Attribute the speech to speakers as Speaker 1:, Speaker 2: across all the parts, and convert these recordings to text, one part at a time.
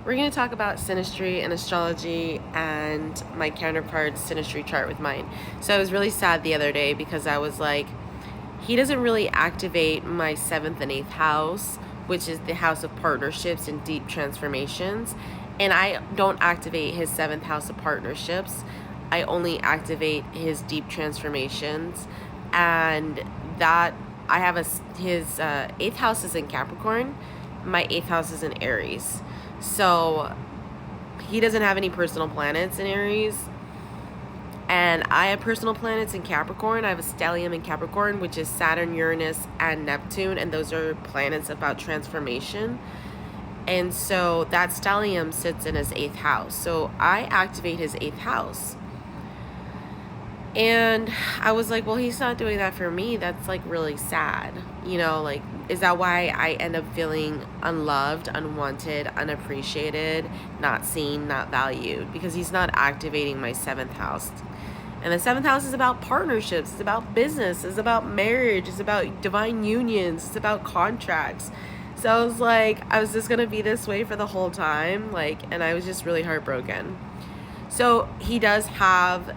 Speaker 1: We're going to talk about synastry and astrology and my counterpart's synastry chart with mine. So I was really sad the other day because I was like, he doesn't really activate my 7th and 8th house, which is the house of partnerships and deep transformations. And I don't activate his 7th house of partnerships. I only activate his deep transformations. And that I have his 8th house is in Capricorn. My 8th house is in Aries. So he doesn't have any personal planets in Aries. And I have personal planets in Capricorn. I have a stellium in Capricorn, which is Saturn, Uranus, and Neptune. And those are planets about transformation. And so that stellium sits in his 8th house. So I activate his 8th house. And I was like, well, he's not doing that for me. That's like really sad. You know, like, is that why I end up feeling unloved, unwanted, unappreciated, not seen, not valued? Because he's not activating my 7th house. And the 7th house is about partnerships. It's about business. It's about marriage. It's about divine unions. It's about contracts. So I was like, I was just going to be this way for the whole time. Like, and I was just really heartbroken. So he does have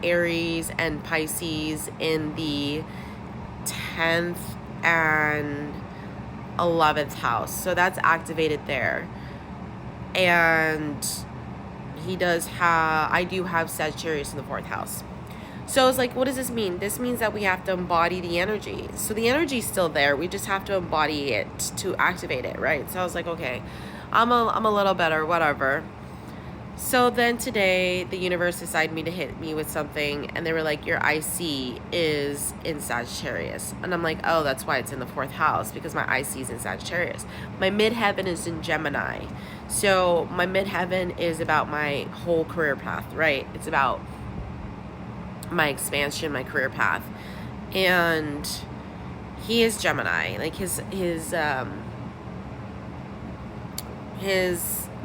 Speaker 1: Aries and Pisces in the 10th and 11th house. So that's activated there. And I do have Sagittarius in the 4th house. So I was like, what does this mean? This means that we have to embody the energy. So the energy is still there. We just have to embody it to activate it, right? So I was like, okay, I'm a little better, whatever. So then today, the universe decided to hit me with something, and they were like, your IC is in Sagittarius. And I'm like, oh, that's why it's in the 4th house, because my IC is in Sagittarius. My midheaven is in Gemini. So my midheaven is about my whole career path, right? It's about my expansion, my career path. And he is Gemini. Like his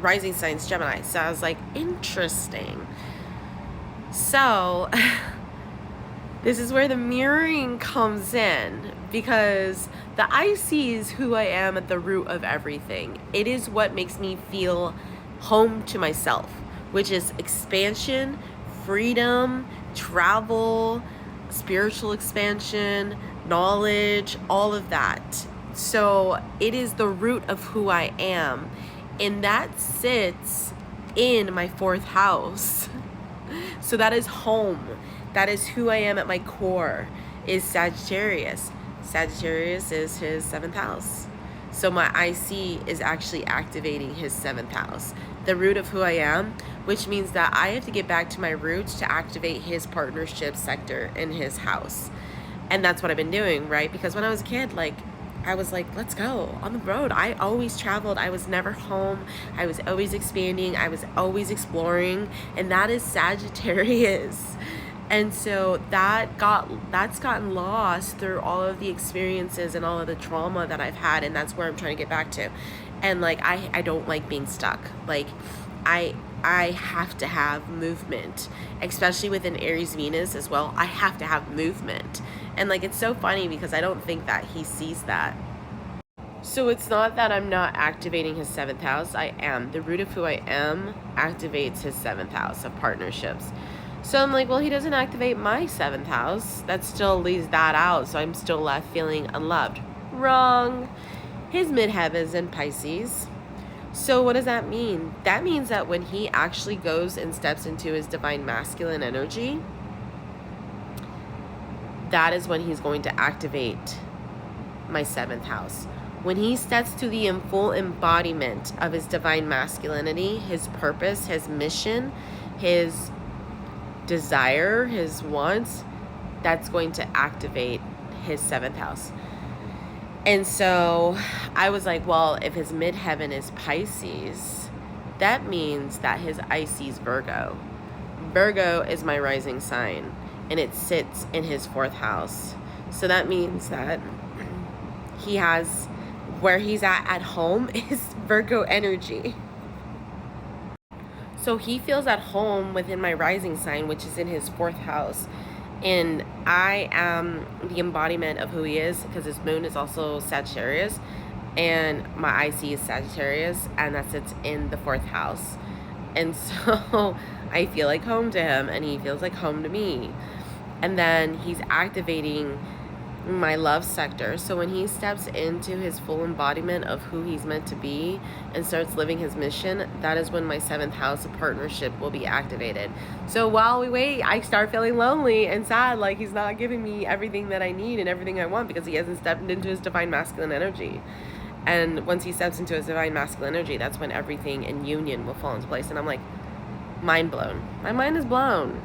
Speaker 1: rising sign's Gemini. So I was like, interesting. So this is where the mirroring comes in, because the IC is who I am at the root of everything. It is what makes me feel home to myself, which is expansion, freedom, travel, spiritual expansion, knowledge, all of that. So it is the root of who I am. And that sits in my 4th house. So that is home. That is who I am at my core, is Sagittarius. Sagittarius is his 7th house. So my IC is actually activating his 7th house, the root of who I am, which means that I have to get back to my roots to activate his partnership sector in his house. And that's what I've been doing, right? Because when I was a kid, like, I was like, let's go on the road. I always traveled. I was never home. I was always expanding. I was always exploring. And that is Sagittarius. And so that's gotten lost through all of the experiences and all of the trauma that I've had. And that's where I'm trying to get back to. And like, I don't like being stuck. Like, I have to have movement, especially with an Aries Venus as well. I have to have movement. And like, it's so funny because I don't think that he sees that. So it's not that I'm not activating his 7th house. I am. The root of who I am activates his 7th house of partnerships. So I'm like, well, he doesn't activate my 7th house. That still leaves that out. So I'm still left feeling unloved. Wrong. His midheaven is in Pisces. So what does that mean? That means that when he actually goes and steps into his divine masculine energy, that is when he's going to activate my 7th house. When he steps to the full embodiment of his divine masculinity, his purpose, his mission, his desire, his wants, that's going to activate his 7th house. And so I was like, well, if his midheaven is Pisces, that means that his IC is Virgo. Virgo is my rising sign, and it sits in his 4th house. So that means that he has, where he's at home is Virgo energy. So he feels at home within my rising sign, which is in his 4th house. And I am the embodiment of who he is, because his moon is also Sagittarius. and my IC is Sagittarius, and that sits in the 4th house. And so I feel like home to him, and he feels like home to me. And then he's activating my love sector. So when he steps into his full embodiment of who he's meant to be and starts living his mission, that is when my 7th house of partnership will be activated. So while we wait, I start feeling lonely and sad, like he's not giving me everything that I need and everything I want because he hasn't stepped into his divine masculine energy. And once he steps into his divine masculine energy, that's when everything in union will fall into place. And I'm like, mind blown. My mind is blown.